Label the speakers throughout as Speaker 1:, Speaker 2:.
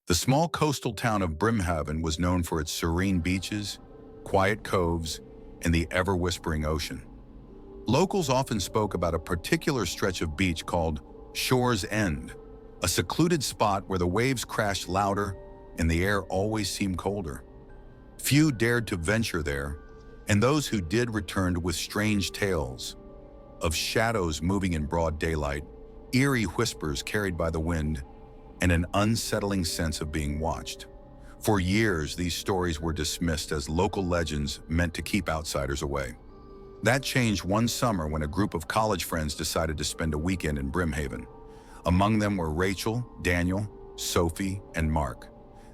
Speaker 1: The small coastal town of Brimhaven was known for its serene beaches, quiet coves, and the ever-whispering ocean. Locals often spoke about a particular stretch of beach called Shore's End, a secluded spot where the waves crashed louder and the air always seemed colder. Few dared to venture there, and those who did returned with strange tales of shadows moving in broad daylight, eerie whispers carried by the wind, and an unsettling sense of being watched. For years, these stories were dismissed as local legends meant to keep outsiders away. That changed one summer when a group of college friends decided to spend a weekend in Brimhaven. Among them were Rachel, Daniel, Sophie, and Mark.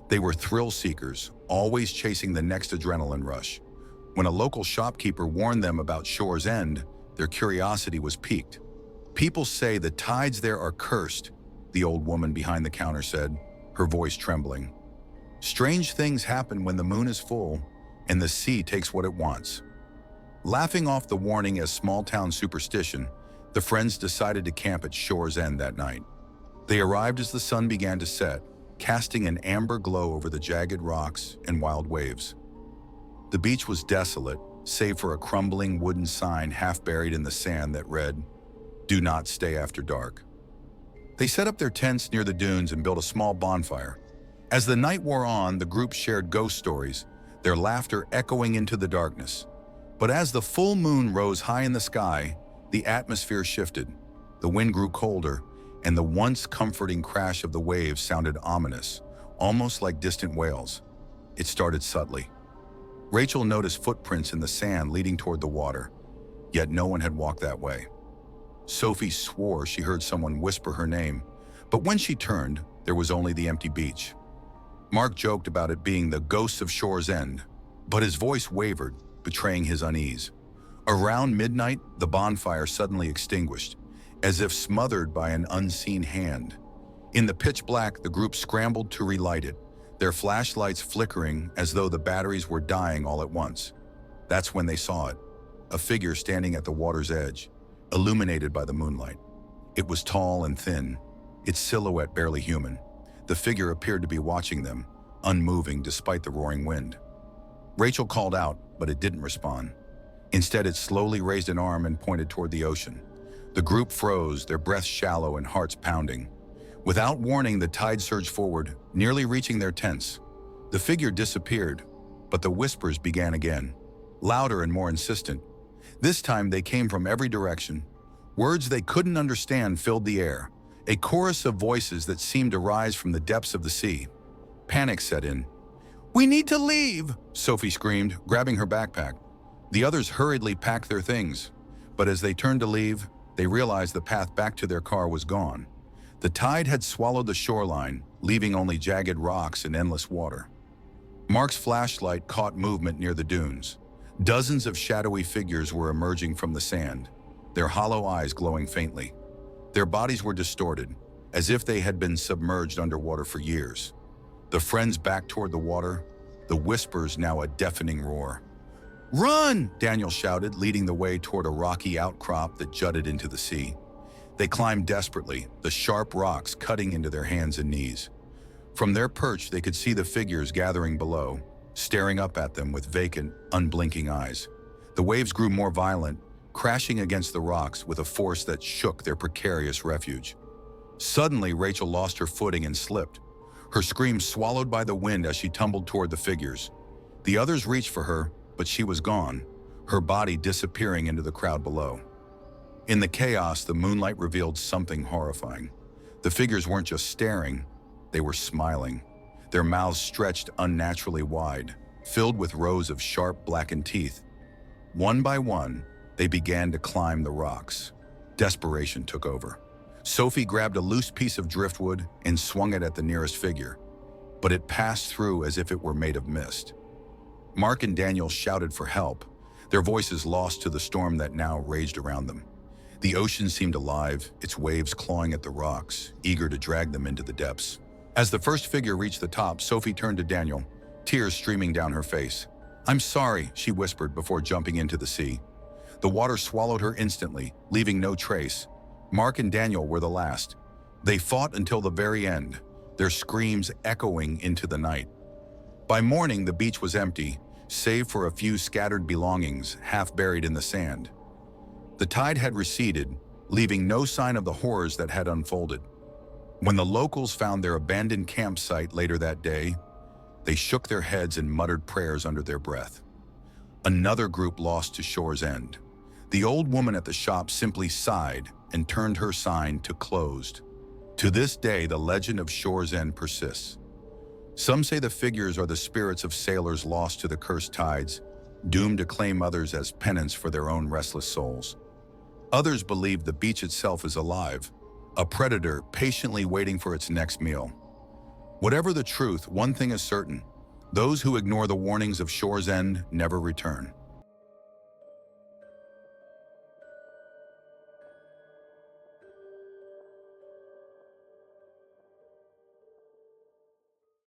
Speaker 1: They were thrill seekers, always chasing the next adrenaline rush. When a local shopkeeper warned them about Shore's End, their curiosity was piqued. "People say the tides there are cursed," the old woman behind the counter said, her voice trembling. "Strange things happen when the moon is full and the sea takes what it wants." Laughing off the warning as small-town superstition, the friends decided to camp at Shore's End that night. They arrived as the sun began to set, casting an amber glow over the jagged rocks and wild waves. The beach was desolate, save for a crumbling wooden sign half buried in the sand that read, "Do not stay after dark." They set up their tents near the dunes and built a small bonfire. As the night wore on, the group shared ghost stories, their laughter echoing into the darkness. But as the full moon rose high in the sky, the atmosphere shifted. The wind grew colder, and the once comforting crash of the waves sounded ominous, almost like distant wails. It started subtly. Rachel noticed footprints in the sand leading toward the water, yet no one had walked that way. Sophie swore she heard someone whisper her name, but when she turned, there was only the empty beach. Mark joked about it being the ghosts of Shore's End, but his voice wavered, betraying his unease. Around midnight, the bonfire suddenly extinguished, as if smothered by an unseen hand. In the pitch black, the group scrambled to relight it, their flashlights flickering as though the batteries were dying all at once. That's when they saw it, a figure standing at the water's edge, illuminated by the moonlight. It was tall and thin, its silhouette barely human. The figure appeared to be watching them, unmoving despite the roaring wind. Rachel called out, but it didn't respond. Instead, it slowly raised an arm and pointed toward the ocean. The group froze, their breaths shallow and hearts pounding. Without warning, the tide surged forward, nearly reaching their tents. The figure disappeared, but the whispers began again, louder and more insistent. This time they came from every direction. Words they couldn't understand filled the air, a chorus of voices that seemed to rise from the depths of the sea. Panic set in. "We need to leave!" Sophie screamed, grabbing her backpack. The others hurriedly packed their things, but as they turned to leave, they realized the path back to their car was gone. The tide had swallowed the shoreline, leaving only jagged rocks and endless water. Mark's flashlight caught movement near the dunes. Dozens of shadowy figures were emerging from the sand, their hollow eyes glowing faintly. Their bodies were distorted, as if they had been submerged underwater for years. The friends backed toward the water, the whispers now a deafening roar. "Run!" Daniel shouted, leading the way toward a rocky outcrop that jutted into the sea. They climbed desperately, the sharp rocks cutting into their hands and knees. From their perch, they could see the figures gathering below, staring up at them with vacant, unblinking eyes. The waves grew more violent, crashing against the rocks with a force that shook their precarious refuge. Suddenly, Rachel lost her footing and slipped, her scream swallowed by the wind as she tumbled toward the figures. The others reached for her, but she was gone, her body disappearing into the crowd below. In the chaos, the moonlight revealed something horrifying. The figures weren't just staring, they were smiling, their mouths stretched unnaturally wide, filled with rows of sharp, blackened teeth. One by one, they began to climb the rocks. Desperation took over. Sophie grabbed a loose piece of driftwood and swung it at the nearest figure, but it passed through as if it were made of mist. Mark and Daniel shouted for help, their voices lost to the storm that now raged around them. The ocean seemed alive, its waves clawing at the rocks, eager to drag them into the depths. As the first figure reached the top, Sophie turned to Daniel, tears streaming down her face. "I'm sorry," she whispered before jumping into the sea. The water swallowed her instantly, leaving no trace. Mark and Daniel were the last. They fought until the very end, their screams echoing into the night. By morning, the beach was empty, save for a few scattered belongings half buried in the sand. The tide had receded, leaving no sign of the horrors that had unfolded. When the locals found their abandoned campsite later that day, they shook their heads and muttered prayers under their breath. Another group lost to shore's end. The old woman at the shop simply sighed and turned her sign to closed. To this day, the legend of Shore's End persists. Some say the figures are the spirits of sailors lost to the cursed tides, doomed to claim others as penance for their own restless souls. Others believe the beach itself is alive, a predator patiently waiting for its next meal. Whatever the truth, one thing is certain: those who ignore the warnings of Shore's End never return.